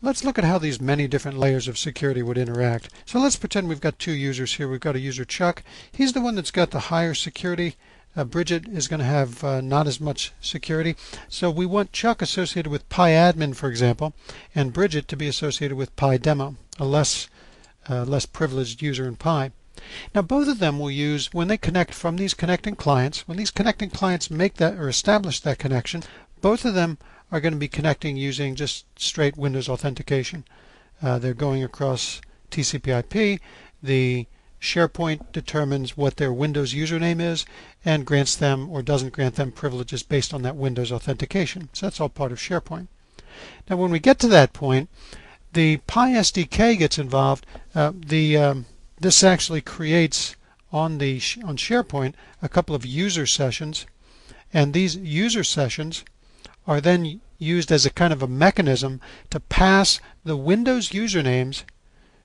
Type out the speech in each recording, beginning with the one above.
Let's look at how these many different layers of security would interact. So let's pretend we've got two users here. We've got a user Chuck. He's the one that's got the higher security. Bridget is going to have not as much security. So we want Chuck associated with PyAdmin, for example, and Bridget to be associated with PyDemo, a less privileged user in Pi. Now both of them will use, when they connect from these connecting clients, when these connecting clients make that or establish that connection, both of them are going to be connecting using just straight Windows authentication. They're going across TCP/IP. The SharePoint determines what their Windows username is and grants them or doesn't grant them privileges based on that Windows authentication. So that's all part of SharePoint. Now when we get to that point, the Pi SDK gets involved. This actually creates on SharePoint a couple of user sessions, and these user sessions are then used as a kind of a mechanism to pass the Windows usernames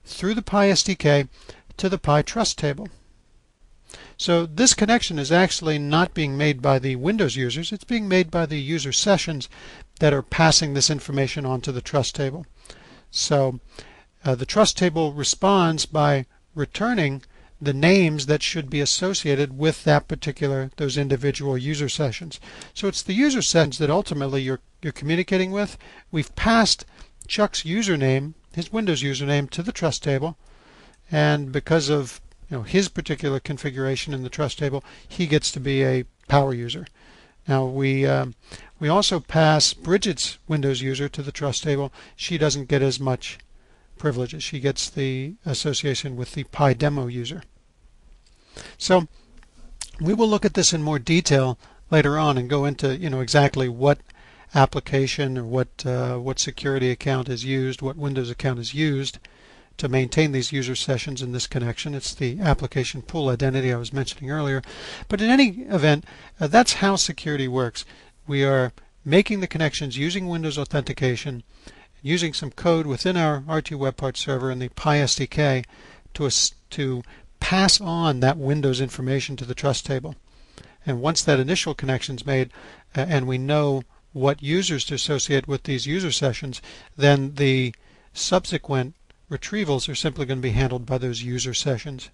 through the Pi SDK to the Pi trust table. So this connection is actually not being made by the Windows users, it's being made by the user sessions that are passing this information onto the trust table. So the trust table responds by returning the names that should be associated with those individual user sessions. So it's the user sessions that ultimately you're communicating with. We've passed Chuck's username, his Windows username, to the trust table, and because of his particular configuration in the trust table, he gets to be a power user. Now we also pass Bridget's Windows user to the trust table. She doesn't get as much privileges. She gets the association with the PyDemo user. So we will look at this in more detail later on and go into exactly what application or what security account is used, what Windows account is used to maintain these user sessions in this connection. It's the application pool identity I was mentioning earlier. But in any event, that's how security works. We are making the connections using Windows authentication, using some code within our RtWebParts server and the Pi SDK to pass on that Windows information to the trust table. And once that initial connection is made and we know what users to associate with these user sessions, then the subsequent retrievals are simply going to be handled by those user sessions.